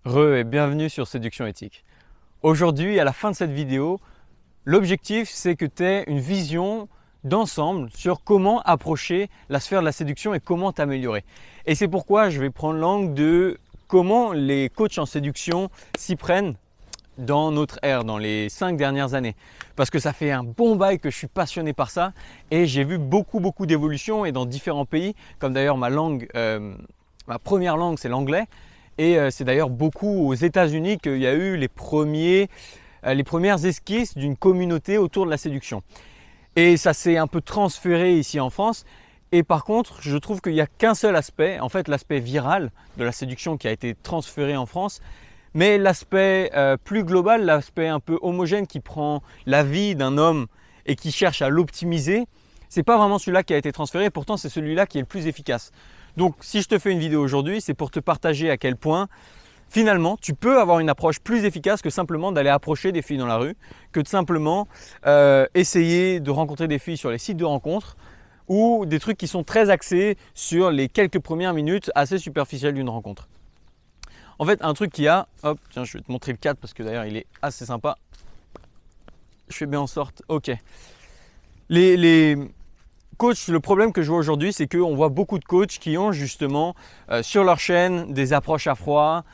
Et bienvenue sur Séduction éthique. Aujourd'hui, à la fin de cette vidéo, l'objectif c'est que tu aies une vision d'ensemble sur comment approcher la sphère de la séduction et comment t'améliorer. Et c'est pourquoi je vais prendre l'angle de comment les coachs en séduction s'y prennent dans notre ère, dans les 5 dernières années. Parce que ça fait un bon bail que je suis passionné par ça et j'ai vu beaucoup d'évolutions et dans différents pays, comme d'ailleurs ma première langue c'est l'anglais. Et c'est d'ailleurs beaucoup aux États-Unis qu'il y a eu les premières esquisses d'une communauté autour de la séduction. Et ça s'est un peu transféré ici en France. Et par contre, je trouve qu'il n'y a qu'un seul aspect, en fait l'aspect viral de la séduction qui a été transféré en France. Mais l'aspect plus global, l'aspect un peu homogène qui prend la vie d'un homme et qui cherche à l'optimiser, c'est pas vraiment celui-là qui a été transféré, pourtant c'est celui-là qui est le plus efficace. Donc si je te fais une vidéo aujourd'hui, c'est pour te partager à quel point finalement tu peux avoir une approche plus efficace que simplement d'aller approcher des filles dans la rue, que de simplement essayer de rencontrer des filles sur les sites de rencontres ou des trucs qui sont très axés sur les quelques premières minutes assez superficielles d'une rencontre. En fait, un truc qu'il y a, hop, tiens, je vais te montrer le cadre parce que d'ailleurs il est assez sympa. Je fais bien en sorte, ok. Les coachs, le problème que je vois aujourd'hui, c'est qu'on voit beaucoup de coachs qui ont justement sur leur chaîne des approches à froid,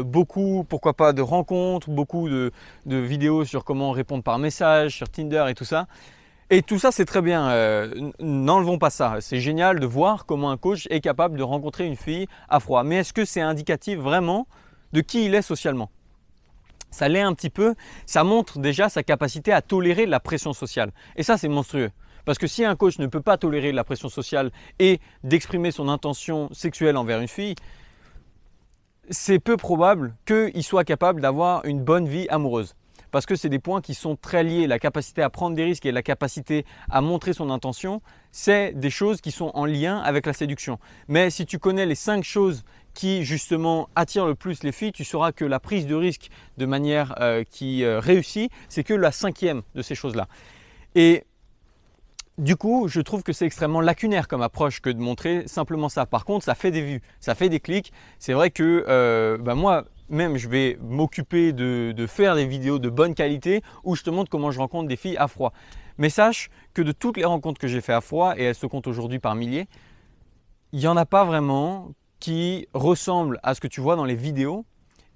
beaucoup, pourquoi pas, de rencontres, beaucoup de vidéos sur comment répondre par message, sur Tinder et tout ça. Et tout ça, c'est très bien, n'enlevons pas ça. C'est génial de voir comment un coach est capable de rencontrer une fille à froid. Mais est-ce que c'est indicatif vraiment de qui il est socialement? Ça l'est un petit peu, ça montre déjà sa capacité à tolérer la pression sociale. Et ça, c'est monstrueux. Parce que si un coach ne peut pas tolérer la pression sociale et d'exprimer son intention sexuelle envers une fille, c'est peu probable qu'il soit capable d'avoir une bonne vie amoureuse. Parce que c'est des points qui sont très liés. La capacité à prendre des risques et la capacité à montrer son intention, c'est des choses qui sont en lien avec la séduction. Mais si tu connais les 5 choses qui justement attirent le plus les filles, tu sauras que la prise de risque de manière qui réussit, c'est que la 5e de ces choses-là. Et du coup, je trouve que c'est extrêmement lacunaire comme approche que de montrer simplement ça. Par contre, ça fait des vues, ça fait des clics. C'est vrai que moi-même, je vais m'occuper de faire des vidéos de bonne qualité où je te montre comment je rencontre des filles à froid. Mais sache que de toutes les rencontres que j'ai fait à froid, et elles se comptent aujourd'hui par milliers, il n'y en a pas vraiment qui ressemblent à ce que tu vois dans les vidéos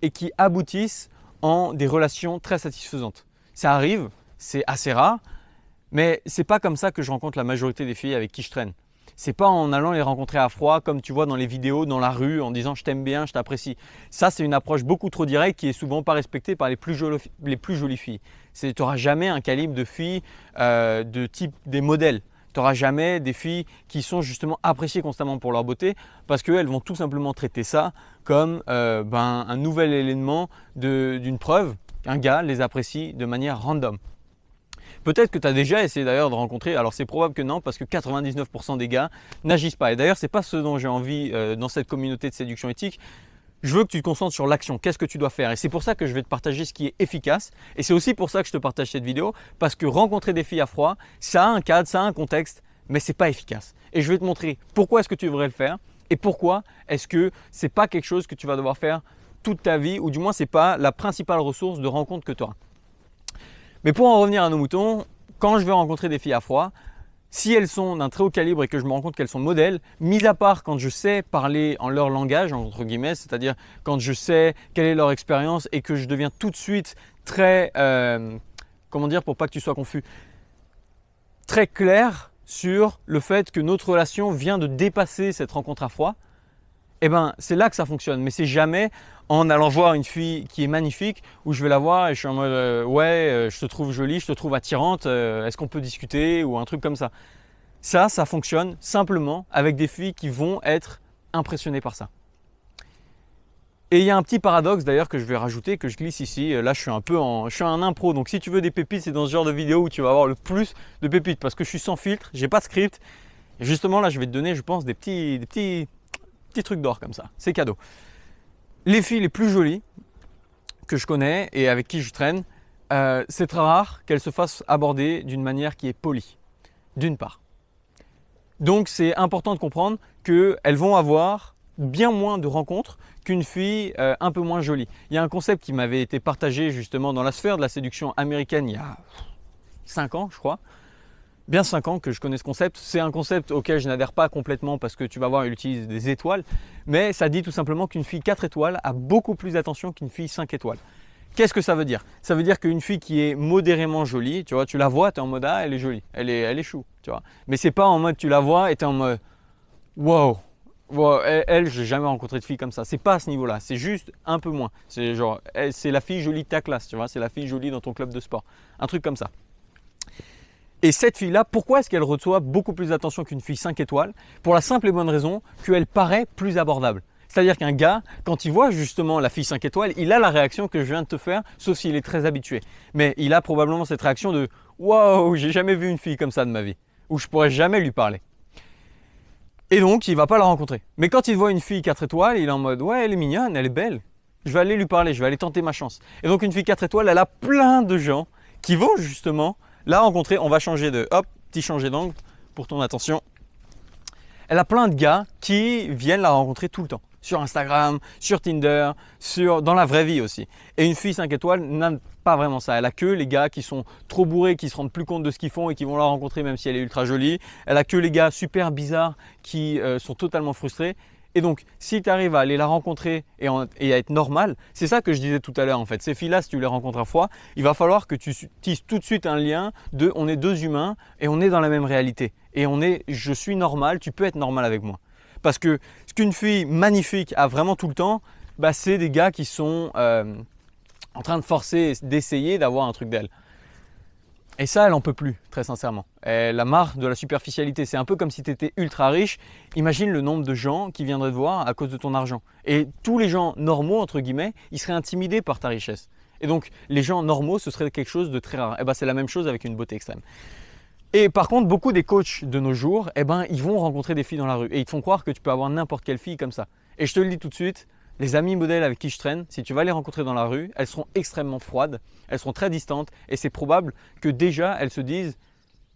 et qui aboutissent en des relations très satisfaisantes. Ça arrive, c'est assez rare. Mais c'est pas comme ça que je rencontre la majorité des filles avec qui je traîne. C'est pas en allant les rencontrer à froid comme tu vois dans les vidéos, dans la rue, en disant je t'aime bien, je t'apprécie. Ça, c'est une approche beaucoup trop directe qui est souvent pas respectée par les plus jolies filles. Tu n'auras jamais un calibre de filles de type des modèles. Tu n'auras jamais des filles qui sont justement appréciées constamment pour leur beauté parce qu'elles vont tout simplement traiter ça comme un nouvel élément d'une preuve qu'un gars les apprécie de manière random. Peut-être que tu as déjà essayé d'ailleurs de rencontrer, alors c'est probable que non parce que 99% des gars n'agissent pas. Et d'ailleurs, ce n'est pas ce dont j'ai envie dans cette communauté de séduction éthique. Je veux que tu te concentres sur l'action, qu'est-ce que tu dois faire. Et c'est pour ça que je vais te partager ce qui est efficace. Et c'est aussi pour ça que je te partage cette vidéo, parce que rencontrer des filles à froid, ça a un cadre, ça a un contexte, mais ce n'est pas efficace. Et je vais te montrer pourquoi est-ce que tu devrais le faire et pourquoi est-ce que ce n'est pas quelque chose que tu vas devoir faire toute ta vie, ou du moins ce n'est pas la principale ressource de rencontre que tu auras. Mais pour en revenir à nos moutons, quand je vais rencontrer des filles à froid, si elles sont d'un très haut calibre et que je me rends compte qu'elles sont modèles, mis à part quand je sais parler en leur langage, entre guillemets, c'est-à-dire quand je sais quelle est leur expérience et que je deviens tout de suite très, comment dire pour pas que tu sois confus, très clair sur le fait que notre relation vient de dépasser cette rencontre à froid, eh ben, c'est là que ça fonctionne. Mais c'est jamais en allant voir une fille qui est magnifique où je vais la voir et je suis en mode je te trouve jolie, je te trouve attirante, est-ce qu'on peut discuter ou un truc comme ça. Ça fonctionne simplement avec des filles qui vont être impressionnées par ça. Et il y a un petit paradoxe d'ailleurs que je vais rajouter, que je glisse ici. Là, je suis en impro. Donc si tu veux des pépites, c'est dans ce genre de vidéo où tu vas avoir le plus de pépites parce que je suis sans filtre, j'ai pas de script. Et justement là, je vais te donner, je pense, des petits trucs d'or comme ça. C'est cadeau. Les filles les plus jolies que je connais et avec qui je traîne, c'est très rare qu'elles se fassent aborder d'une manière qui est polie, d'une part. Donc c'est important de comprendre qu'elles vont avoir bien moins de rencontres qu'une fille un peu moins jolie. Il y a un concept qui m'avait été partagé justement dans la sphère de la séduction américaine il y a 5 ans, je crois. Bien 5 ans que je connais ce concept. C'est un concept auquel je n'adhère pas complètement parce que tu vas voir, il utilise des étoiles. Mais ça dit tout simplement qu'une fille 4 étoiles a beaucoup plus d'attention qu'une fille 5 étoiles. Qu'est-ce que ça veut dire? Ça veut dire qu'une fille qui est modérément jolie, tu vois, tu la vois, tu es en mode ah, elle est jolie, elle est chou, tu vois. Mais c'est pas en mode tu la vois et tu es en mode wow, wow, elle j'ai jamais rencontré de fille comme ça. C'est pas à ce niveau-là, c'est juste un peu moins. C'est genre, c'est la fille jolie de ta classe, tu vois, c'est la fille jolie dans ton club de sport. Un truc comme ça. Et cette fille-là, pourquoi est-ce qu'elle reçoit beaucoup plus d'attention qu'une fille 5 étoiles? Pour la simple et bonne raison qu'elle paraît plus abordable. C'est-à-dire qu'un gars, quand il voit justement la fille 5 étoiles, il a la réaction que je viens de te faire, sauf s'il est très habitué. Mais il a probablement cette réaction de « Waouh, j'ai jamais vu une fille comme ça de ma vie » ou « Je pourrais jamais lui parler ». Et donc, il ne va pas la rencontrer. Mais quand il voit une fille 4 étoiles, il est en mode « Ouais, elle est mignonne, elle est belle. Je vais aller lui parler, je vais aller tenter ma chance. » Et donc, une fille 4 étoiles, elle a plein de gens qui vont justement la rencontrer. On va changer de… Hop, petit changer d'angle pour ton attention. Elle a plein de gars qui viennent la rencontrer tout le temps. Sur Instagram, sur Tinder, dans la vraie vie aussi. Et une fille 5 étoiles n'a pas vraiment ça. Elle a que les gars qui sont trop bourrés, qui se rendent plus compte de ce qu'ils font et qui vont la rencontrer même si elle est ultra jolie. Elle a que les gars super bizarres qui sont totalement frustrés. Et donc, si tu arrives à aller la rencontrer et à être normal, c'est ça que je disais tout à l'heure en fait. Ces filles-là, si tu les rencontres à fois, il va falloir que tu tisses tout de suite un lien de on est deux humains et on est dans la même réalité. Et je suis normal, tu peux être normal avec moi. Parce que ce qu'une fille magnifique a vraiment tout le temps, bah, c'est des gars qui sont en train de forcer, d'essayer d'avoir un truc d'elle. Et ça, elle n'en peut plus, très sincèrement. Elle a marre de la superficialité. C'est un peu comme si tu étais ultra riche. Imagine le nombre de gens qui viendraient te voir à cause de ton argent. Et tous les gens normaux, entre guillemets, ils seraient intimidés par ta richesse. Et donc, les gens normaux, ce serait quelque chose de très rare. Et ben, c'est la même chose avec une beauté extrême. Et par contre, beaucoup des coachs de nos jours, ils vont rencontrer des filles dans la rue et ils te font croire que tu peux avoir n'importe quelle fille comme ça. Et je te le dis tout de suite, les amis modèles avec qui je traîne, si tu vas les rencontrer dans la rue, elles seront extrêmement froides, elles seront très distantes et c'est probable que déjà elles se disent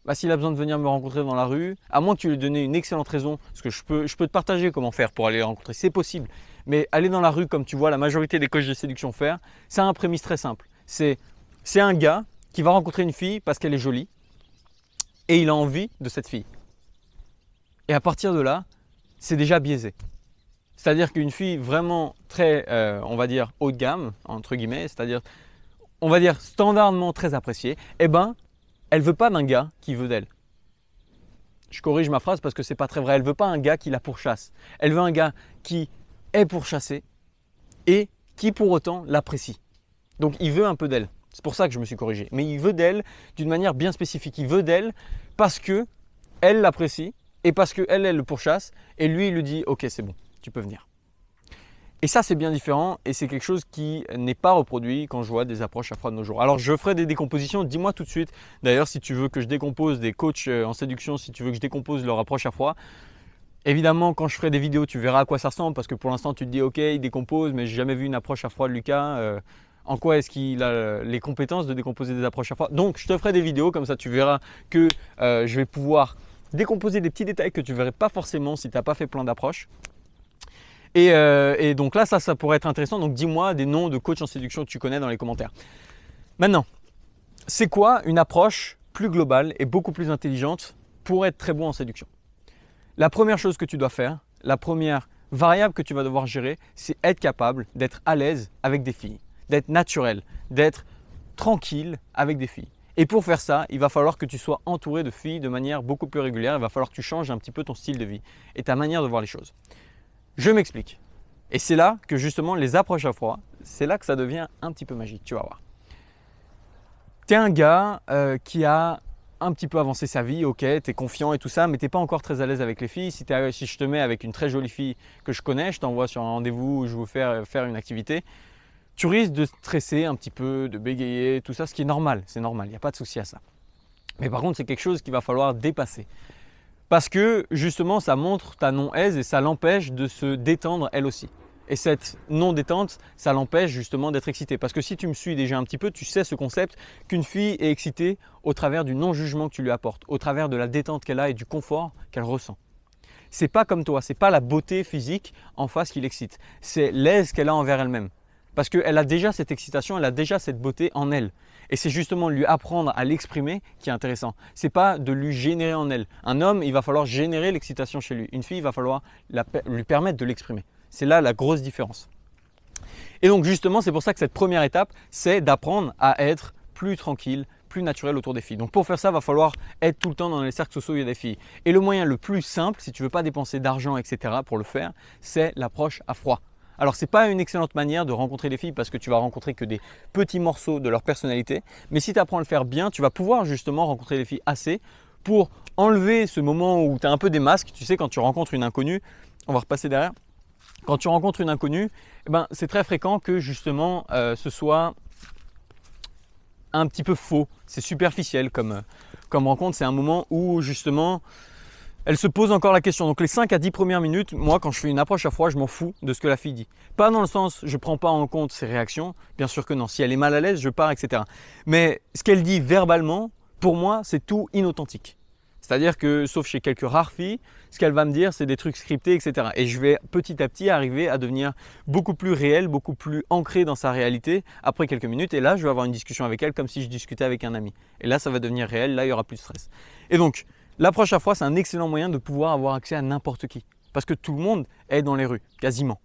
bah, s'il a besoin de venir me rencontrer dans la rue, à moins que tu lui donnes une excellente raison, parce que je peux te partager comment faire pour aller les rencontrer, c'est possible. Mais aller dans la rue comme tu vois la majorité des coachs de séduction faire, c'est un prémisse très simple. C'est un gars qui va rencontrer une fille parce qu'elle est jolie, et il a envie de cette fille. Et à partir de là, c'est déjà biaisé. C'est-à-dire qu'une fille vraiment très, on va dire, haut de gamme, entre guillemets, c'est-à-dire, on va dire, standardement très appréciée, elle ne veut pas d'un gars qui veut d'elle. Je corrige ma phrase parce que ce n'est pas très vrai. Elle ne veut pas un gars qui la pourchasse. Elle veut un gars qui est pourchassé et qui pour autant l'apprécie. Donc il veut un peu d'elle. C'est pour ça que je me suis corrigé. Mais il veut d'elle d'une manière bien spécifique. Il veut d'elle parce qu'elle l'apprécie et parce qu'elle le pourchasse. Et lui, il lui dit « Ok, c'est bon, tu peux venir ». Et ça, c'est bien différent et c'est quelque chose qui n'est pas reproduit quand je vois des approches à froid de nos jours. Alors, je ferai des décompositions. Dis-moi tout de suite, d'ailleurs, si tu veux que je décompose des coachs en séduction, si tu veux que je décompose leur approche à froid. Évidemment, quand je ferai des vidéos, tu verras à quoi ça ressemble parce que pour l'instant, tu te dis « Ok, il décompose, mais j'ai jamais vu une approche à froid de Lucas. En quoi est-ce qu'il a les compétences de décomposer des approches à froid ?» Donc, je te ferai des vidéos comme ça, tu verras que je vais pouvoir décomposer des petits détails que tu ne verrais pas forcément si tu n'as pas fait plein d'approches. Et donc là, ça pourrait être intéressant. Donc, dis-moi des noms de coachs en séduction que tu connais dans les commentaires. Maintenant, c'est quoi une approche plus globale et beaucoup plus intelligente pour être très bon en séduction? La première chose que tu dois faire, la première variable que tu vas devoir gérer, c'est être capable d'être à l'aise avec des filles, d'être naturel, d'être tranquille avec des filles. Et pour faire ça, il va falloir que tu sois entouré de filles de manière beaucoup plus régulière. Il va falloir que tu changes un petit peu ton style de vie et ta manière de voir les choses. Je m'explique. Et c'est là que justement les approches à froid, c'est là que ça devient un petit peu magique, tu vas voir. Tu es un gars qui a un petit peu avancé sa vie, ok, tu es confiant et tout ça, mais tu n'es pas encore très à l'aise avec les filles. Si je te mets avec une très jolie fille que je connais, je t'envoie sur un rendez-vous où je veux faire une activité, tu risques de stresser un petit peu, de bégayer, tout ça, ce qui est normal, c'est normal, il n'y a pas de souci à ça. Mais par contre, c'est quelque chose qu'il va falloir dépasser. Parce que justement, ça montre ta non-aise et ça l'empêche de se détendre elle aussi. Et cette non-détente, ça l'empêche justement d'être excitée. Parce que si tu me suis déjà un petit peu, tu sais ce concept qu'une fille est excitée au travers du non-jugement que tu lui apportes, au travers de la détente qu'elle a et du confort qu'elle ressent. C'est pas comme toi, c'est pas la beauté physique en face qui l'excite. C'est l'aise qu'elle a envers elle-même. Parce qu'elle a déjà cette excitation, elle a déjà cette beauté en elle. Et c'est justement lui apprendre à l'exprimer qui est intéressant. C'est pas de lui générer en elle. Un homme, il va falloir générer l'excitation chez lui. Une fille, il va falloir lui permettre de l'exprimer. C'est là la grosse différence. Et donc justement, c'est pour ça que cette première étape, c'est d'apprendre à être plus tranquille, plus naturel autour des filles. Donc pour faire ça, il va falloir être tout le temps dans les cercles sociaux où il y a des filles. Et le moyen le plus simple, si tu ne veux pas dépenser d'argent, etc. pour le faire, c'est l'approche à froid. Alors ce n'est pas une excellente manière de rencontrer les filles parce que tu vas rencontrer que des petits morceaux de leur personnalité. Mais si tu apprends à le faire bien, tu vas pouvoir justement rencontrer les filles assez pour enlever ce moment où tu as un peu des masques. Tu sais, quand tu rencontres une inconnue, on va repasser derrière. Quand tu rencontres une inconnue, eh ben, c'est très fréquent que justement ce soit un petit peu faux. C'est superficiel comme rencontre. C'est un moment où justement elle se pose encore la question. Donc les 5 à 10 premières minutes, moi quand je fais une approche à froid, je m'en fous de ce que la fille dit. Pas dans le sens, je ne prends pas en compte ses réactions. Bien sûr que non. Si elle est mal à l'aise, je pars, etc. Mais ce qu'elle dit verbalement, pour moi, c'est tout inauthentique. C'est-à-dire que, sauf chez quelques rares filles, ce qu'elle va me dire, c'est des trucs scriptés, etc. Et je vais petit à petit arriver à devenir beaucoup plus réel, beaucoup plus ancré dans sa réalité après quelques minutes. Et là, je vais avoir une discussion avec elle comme si je discutais avec un ami. Et là, ça va devenir réel, là, il n'y aura plus de stress. Et donc, l'approche à froid, c'est un excellent moyen de pouvoir avoir accès à n'importe qui. Parce que tout le monde est dans les rues, quasiment.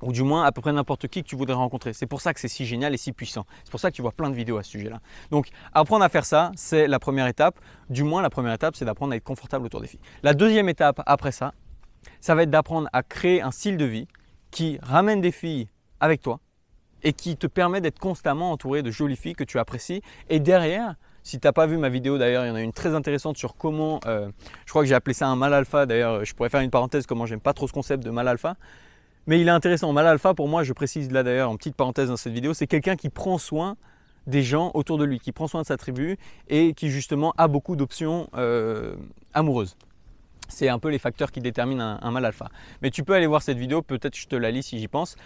Ou du moins à peu près n'importe qui que tu voudrais rencontrer. C'est pour ça que c'est si génial et si puissant. C'est pour ça que tu vois plein de vidéos à ce sujet-là. Donc apprendre à faire ça, c'est la première étape. Du moins la première étape, c'est d'apprendre à être confortable autour des filles. La deuxième étape après ça, ça va être d'apprendre à créer un style de vie qui ramène des filles avec toi et qui te permet d'être constamment entouré de jolies filles que tu apprécies. Et derrière, si tu n'as pas vu ma vidéo d'ailleurs, il y en a une très intéressante sur comment, je crois que j'ai appelé ça un mâle alpha. D'ailleurs, je pourrais faire une parenthèse comment j'aime pas trop ce concept de mâle alpha. Mais il est intéressant. Mâle alpha, pour moi, je précise là d'ailleurs en petite parenthèse dans cette vidéo, c'est quelqu'un qui prend soin des gens autour de lui, qui prend soin de sa tribu et qui justement a beaucoup d'options amoureuses. C'est un peu les facteurs qui déterminent un mâle alpha. Mais tu peux aller voir cette vidéo, peut-être je te la lis si j'y pense,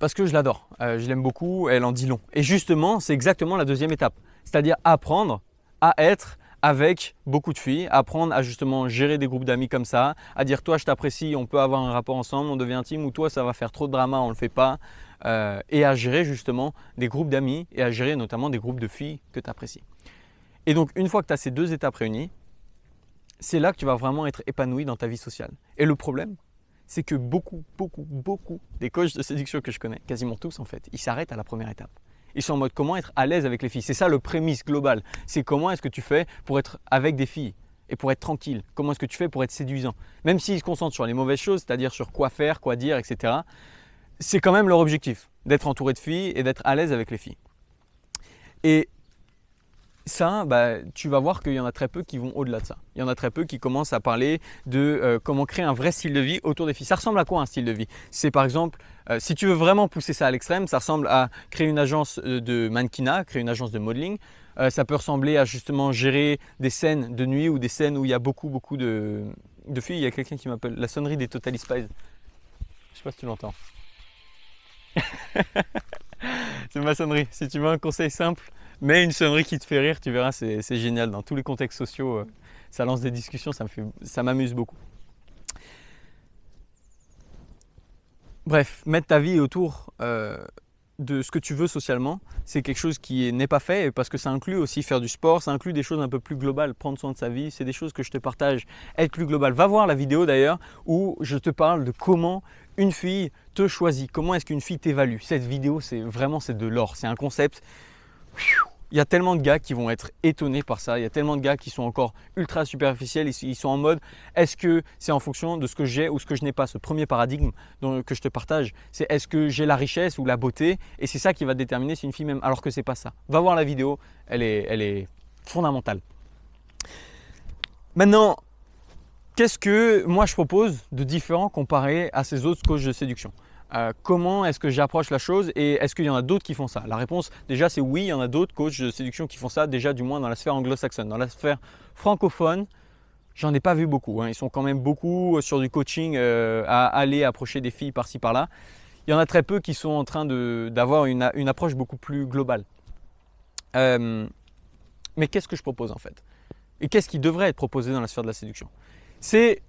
parce que je l'adore. Je l'aime beaucoup, elle en dit long. Et justement, c'est exactement la deuxième étape, c'est-à-dire apprendre à être avec beaucoup de filles, apprendre à justement gérer des groupes d'amis comme ça, à dire toi je t'apprécie, on peut avoir un rapport ensemble, on devient intime, ou toi ça va faire trop de drama, on ne le fait pas, et à gérer justement des groupes d'amis et à gérer notamment des groupes de filles que tu apprécies. Et donc une fois que tu as ces deux étapes réunies, c'est là que tu vas vraiment être épanoui dans ta vie sociale. Et le problème, c'est que beaucoup des coachs de séduction que je connais, quasiment tous en fait, ils s'arrêtent à la première étape. Ils sont en mode comment être à l'aise avec les filles. C'est ça le prémisse global. C'est comment est-ce que tu fais pour être avec des filles et pour être tranquille. Comment est-ce que tu fais pour être séduisant. Même s'ils se concentrent sur les mauvaises choses, c'est-à-dire sur quoi faire, quoi dire, etc. C'est quand même leur objectif, d'être entouré de filles et d'être à l'aise avec les filles. Et ça, tu vas voir qu'il y en a très peu qui vont au-delà de ça. Il y en a très peu qui commencent à parler de comment créer un vrai style de vie autour des filles. Ça ressemble à quoi un style de vie? C'est par exemple, si tu veux vraiment pousser ça à l'extrême, ça ressemble à créer une agence de mannequinat, créer une agence de modeling. Ça peut ressembler à justement gérer des scènes de nuit ou des scènes où il y a beaucoup de filles. Il y a quelqu'un qui m'appelle la sonnerie des Totally Spies. Je ne sais pas si tu l'entends. C'est ma sonnerie. Si tu veux un conseil simple, mets une sonnerie qui te fait rire, tu verras, c'est génial. Dans tous les contextes sociaux, ça lance des discussions, ça m'amuse beaucoup. Bref, mettre ta vie autour de ce que tu veux socialement, c'est quelque chose qui n'est pas fait parce que ça inclut aussi faire du sport, ça inclut des choses un peu plus globales, prendre soin de sa vie, c'est des choses que je te partage, être plus global. Va voir la vidéo d'ailleurs où je te parle de comment une fille te choisit, comment est-ce qu'une fille t'évalue. Cette vidéo, c'est de l'or, c'est un concept. Il y a tellement de gars qui vont être étonnés par ça, il y a tellement de gars qui sont encore ultra superficiels, ils sont en mode est-ce que c'est en fonction de ce que j'ai ou ce que je n'ai pas. Ce premier paradigme que je te partage, c'est est-ce que j'ai la richesse ou la beauté, et c'est ça qui va déterminer si une fille m'aime, alors que c'est pas ça. Va voir la vidéo, elle est fondamentale. Maintenant, qu'est-ce que moi je propose de différent comparé à ces autres coachs de séduction? Comment est-ce que j'approche la chose et est-ce qu'il y en a d'autres qui font ça? La réponse déjà c'est oui, il y en a d'autres coachs de séduction qui font ça, déjà du moins dans la sphère anglo-saxonne. Dans la sphère francophone, j'en ai pas vu beaucoup. Ils sont quand même beaucoup sur du coaching à aller approcher des filles par-ci par-là. Il y en a très peu qui sont en train d'avoir une approche beaucoup plus globale. Mais qu'est-ce que je propose en fait? Et qu'est-ce qui devrait être proposé dans la sphère de la séduction? C'est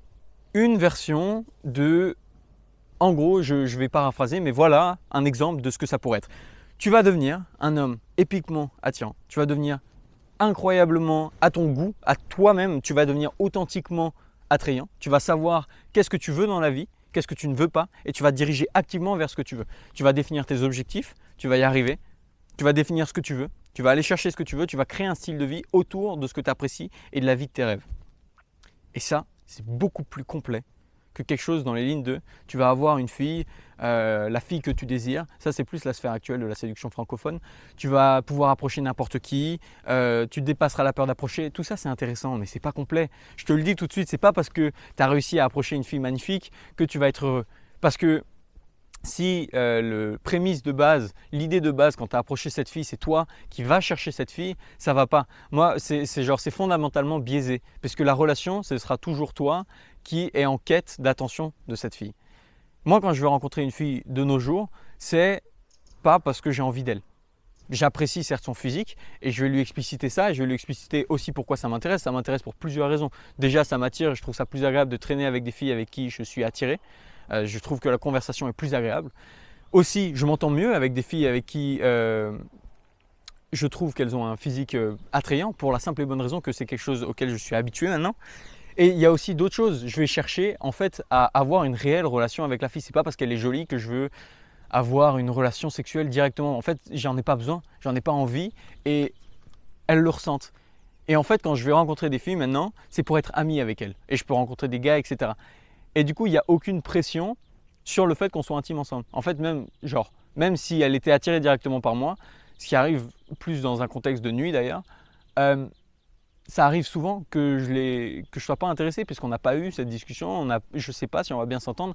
une version de… En gros, je vais paraphraser, mais voilà un exemple de ce que ça pourrait être. Tu vas devenir un homme épiquement attirant. Tu vas devenir incroyablement à ton goût, à toi-même. Tu vas devenir authentiquement attrayant. Tu vas savoir qu'est-ce que tu veux dans la vie, qu'est-ce que tu ne veux pas, et tu vas te diriger activement vers ce que tu veux. Tu vas définir tes objectifs, tu vas y arriver, tu vas définir ce que tu veux, tu vas aller chercher ce que tu veux, tu vas créer un style de vie autour de ce que tu apprécies et de la vie de tes rêves. Et ça, c'est beaucoup plus complet que quelque chose dans les lignes de tu vas avoir une fille, la fille que tu désires. Ça, c'est plus la sphère actuelle de la séduction francophone. Tu vas pouvoir approcher n'importe qui, tu dépasseras la peur d'approcher. Tout ça, c'est intéressant, mais c'est pas complet. Je te le dis tout de suite, c'est pas parce que tu as réussi à approcher une fille magnifique que tu vas être heureux. Parce que si le prémisse de base, l'idée de base quand tu as approché cette fille, c'est toi qui vas chercher cette fille, ça va pas. Moi, c'est fondamentalement biaisé. Parce que la relation, ce sera toujours toi qui est en quête d'attention de cette fille. Moi, quand je vais rencontrer une fille de nos jours, c'est pas parce que j'ai envie d'elle. J'apprécie certes son physique et je vais lui expliciter ça et je vais lui expliciter aussi pourquoi ça m'intéresse. Ça m'intéresse pour plusieurs raisons. Déjà, ça m'attire, je trouve ça plus agréable de traîner avec des filles avec qui je suis attiré. Je trouve que la conversation est plus agréable. Aussi, je m'entends mieux avec des filles avec qui je trouve qu'elles ont un physique attrayant pour la simple et bonne raison que c'est quelque chose auquel je suis habitué maintenant. Et il y a aussi d'autres choses. Je vais chercher en fait à avoir une réelle relation avec la fille. C'est pas parce qu'elle est jolie que je veux avoir une relation sexuelle directement. En fait, j'en ai pas besoin, j'en ai pas envie et elles le ressentent. Et en fait, quand je vais rencontrer des filles maintenant, c'est pour être ami avec elles. Et je peux rencontrer des gars, etc. Et du coup, il n'y a aucune pression sur le fait qu'on soit intime ensemble. En fait, même si elle était attirée directement par moi, ce qui arrive plus dans un contexte de nuit d'ailleurs, ça arrive souvent que je sois pas intéressé puisqu'on n'a pas eu cette discussion, je ne sais pas si on va bien s'entendre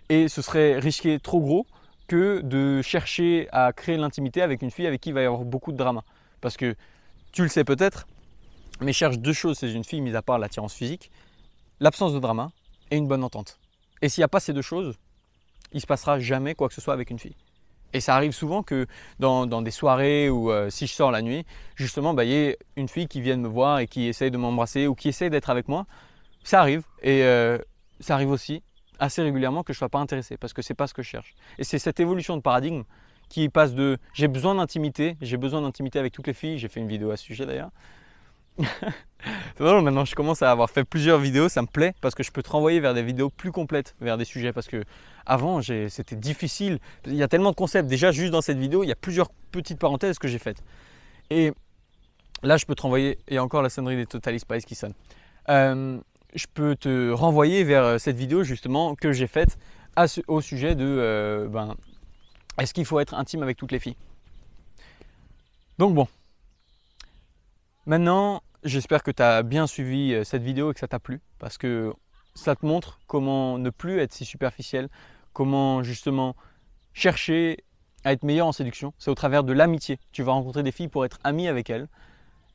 et ce serait risquer trop gros que de chercher à créer l'intimité avec une fille avec qui il va y avoir beaucoup de drama. Parce que tu le sais peut-être, mais je cherche deux choses chez une fille, mis à part l'attirance physique, l'absence de drama et une bonne entente. Et s'il n'y a pas ces deux choses, il ne se passera jamais quoi que ce soit avec une fille. Et ça arrive souvent que dans des soirées ou si je sors la nuit, justement, il y ait une fille qui vienne me voir et qui essaye de m'embrasser ou qui essaye d'être avec moi. Ça arrive. Et ça arrive aussi assez régulièrement que je ne sois pas intéressé parce que ce n'est pas ce que je cherche. Et c'est cette évolution de paradigme qui passe de j'ai besoin d'intimité avec toutes les filles. J'ai fait une vidéo à ce sujet d'ailleurs. C'est drôle, maintenant je commence à avoir fait plusieurs vidéos, ça me plaît parce que je peux te renvoyer vers des vidéos plus complètes, vers des sujets parce que avant c'était difficile. Il y a tellement de concepts. Déjà juste dans cette vidéo, il y a plusieurs petites parenthèses que j'ai faites. Et là je peux te renvoyer, il y a encore la sonnerie des Totally Spice qui sonne. Je peux te renvoyer vers cette vidéo justement que j'ai faite au sujet de est-ce qu'il faut être intime avec toutes les filles. Donc bon. Maintenant, j'espère que tu as bien suivi cette vidéo et que ça t'a plu parce que ça te montre comment ne plus être si superficiel, comment justement chercher à être meilleur en séduction. C'est au travers de l'amitié. Tu vas rencontrer des filles pour être ami avec elles.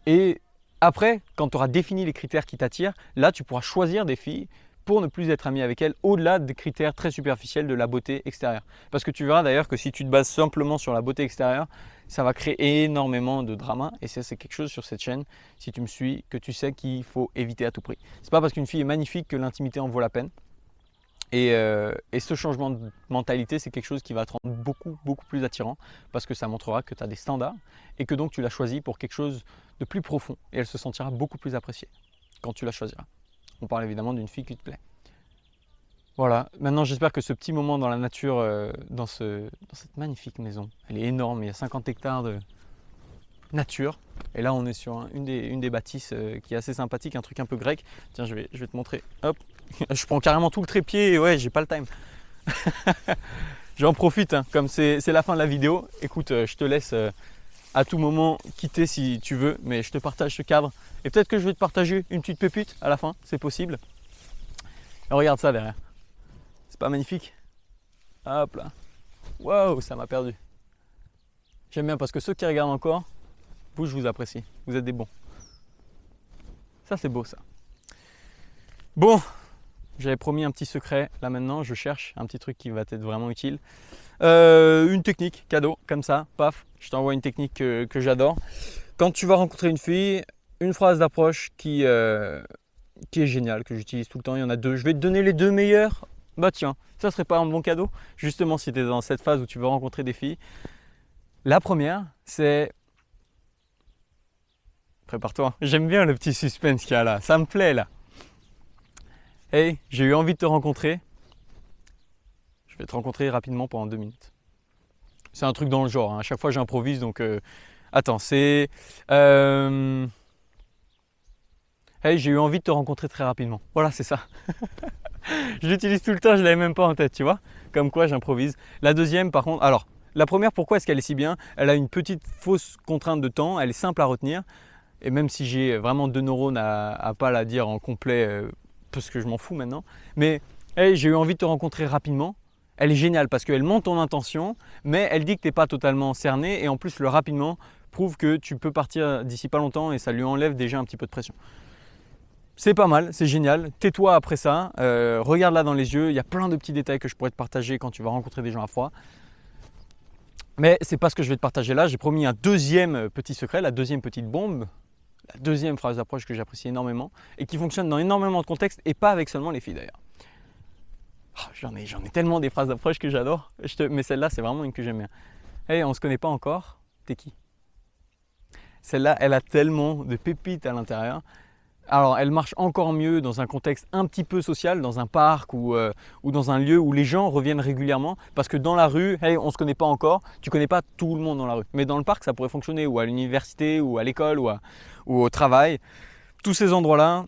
Et après, quand tu auras défini les critères qui t'attirent, là tu pourras choisir des filles pour ne plus être ami avec elles au-delà des critères très superficiels de la beauté extérieure. Parce que tu verras d'ailleurs que si tu te bases simplement sur la beauté extérieure, ça va créer énormément de drama et ça c'est quelque chose sur cette chaîne, si tu me suis, que tu sais qu'il faut éviter à tout prix. C'est pas parce qu'une fille est magnifique que l'intimité en vaut la peine. Et ce changement de mentalité, c'est quelque chose qui va te rendre beaucoup plus attirant parce que ça montrera que tu as des standards et que donc tu l'as choisi pour quelque chose de plus profond et elle se sentira beaucoup plus appréciée quand tu la choisiras. On parle évidemment d'une fille qui te plaît. Voilà, maintenant j'espère que ce petit moment dans la nature, dans cette magnifique maison, elle est énorme, il y a 50 hectares de nature. Et là on est sur une des bâtisses qui est assez sympathique, un truc un peu grec. Tiens, je vais te montrer. Hop, je prends carrément tout le trépied et ouais, j'ai pas le time. J'en profite, hein, comme c'est la fin de la vidéo. Écoute, je te laisse à tout moment quitter si tu veux, mais je te partage ce cadre. Et peut-être que je vais te partager une petite pépite à la fin, c'est possible. Et regarde ça derrière. C'est pas magnifique? Hop là. Waouh, ça m'a perdu. J'aime bien parce que ceux qui regardent encore, vous, je vous apprécie. Vous êtes des bons. Ça, c'est beau, ça. Bon, j'avais promis un petit secret. Là, maintenant, je cherche un petit truc qui va être vraiment utile. Une technique, cadeau, comme ça, paf. Je t'envoie une technique que j'adore. Quand tu vas rencontrer une fille, une phrase d'approche qui qui est génial, que j'utilise tout le temps. Il y en a deux. Je vais te donner les deux meilleurs. Bah tiens, ça serait pas un bon cadeau? Justement, si tu es dans cette phase où tu veux rencontrer des filles. La première, c'est... Prépare-toi. J'aime bien le petit suspense qu'il y a là. Ça me plaît là. Hey, j'ai eu envie de te rencontrer. Je vais te rencontrer rapidement pendant 2 minutes. C'est un truc dans le genre. Hein. À chaque fois, j'improvise. Donc, attends, c'est... Hey, j'ai eu envie de te rencontrer très rapidement. Voilà, c'est ça. Je l'utilise tout le temps, je ne l'avais même pas en tête, tu vois. Comme quoi, j'improvise. La deuxième, par contre, alors, la première, pourquoi est-ce qu'elle est si bien? Elle a une petite fausse contrainte de temps, elle est simple à retenir. Et même si j'ai vraiment 2 neurones à pas la dire en complet, parce que je m'en fous maintenant. Mais, hey, j'ai eu envie de te rencontrer rapidement. Elle est géniale parce qu'elle montre ton intention, mais elle dit que tu n'es pas totalement cerné. Et en plus, le rapidement prouve que tu peux partir d'ici pas longtemps et ça lui enlève déjà un petit peu de pression. C'est pas mal, c'est génial. Tais-toi après ça, regarde-la dans les yeux. Il y a plein de petits détails que je pourrais te partager quand tu vas rencontrer des gens à froid. Mais c'est pas ce que je vais te partager là. J'ai promis un deuxième petit secret, la deuxième petite bombe, la deuxième phrase d'approche que j'apprécie énormément et qui fonctionne dans énormément de contextes et pas avec seulement les filles d'ailleurs. Oh, j'en ai tellement des phrases d'approche que j'adore. Mais celle-là, c'est vraiment une que j'aime bien. Hey, on se connaît pas encore, t'es qui? Celle-là, elle a tellement de pépites à l'intérieur. Alors, elle marche encore mieux dans un contexte un petit peu social, dans un parc ou dans un lieu où les gens reviennent régulièrement. Parce que dans la rue, hey, on ne se connaît pas encore, tu ne connais pas tout le monde dans la rue. Mais dans le parc, ça pourrait fonctionner, ou à l'université, ou à l'école, ou au travail. Tous ces endroits-là,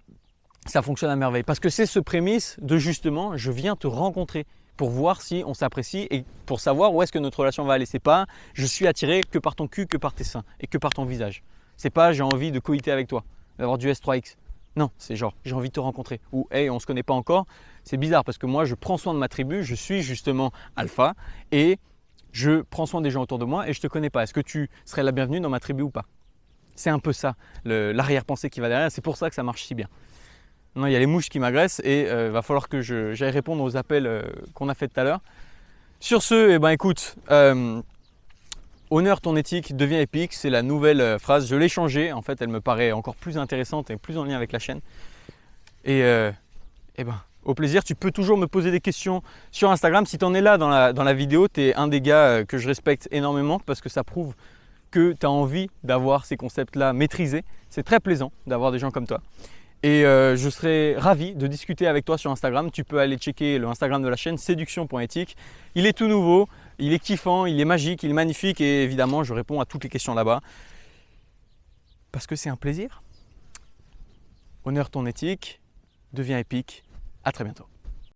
ça fonctionne à merveille. Parce que c'est ce prémisse de justement, je viens te rencontrer pour voir si on s'apprécie et pour savoir où est-ce que notre relation va aller. C'est pas, je suis attiré que par ton cul, que par tes seins et que par ton visage. C'est pas, j'ai envie de coïter avec toi, d'avoir du S3X. Non, c'est genre, j'ai envie de te rencontrer. Ou, hey, on ne se connaît pas encore. C'est bizarre parce que moi, je prends soin de ma tribu. Je suis justement alpha et je prends soin des gens autour de moi et je ne te connais pas. Est-ce que tu serais la bienvenue dans ma tribu ou pas? C'est un peu ça, l'arrière-pensée qui va derrière. C'est pour ça que ça marche si bien. Non, il y a les mouches qui m'agressent et il va falloir que j'aille répondre aux appels qu'on a fait tout à l'heure. Sur ce, eh ben, écoute, honneur ton éthique, deviens épique, c'est la nouvelle phrase. Je l'ai changée, en fait elle me paraît encore plus intéressante et plus en lien avec la chaîne. Et ben, au plaisir, tu peux toujours me poser des questions sur Instagram. Si tu en es là dans la vidéo, tu es un des gars que je respecte énormément parce que ça prouve que tu as envie d'avoir ces concepts-là maîtrisés. C'est très plaisant d'avoir des gens comme toi. Et je serais ravi de discuter avec toi sur Instagram. Tu peux aller checker le Instagram de la chaîne séduction.éthique. Il est tout nouveau, il est kiffant, il est magique, il est magnifique et évidemment je réponds à toutes les questions là-bas. Parce que c'est un plaisir. Honneur ton éthique, deviens épique. À très bientôt.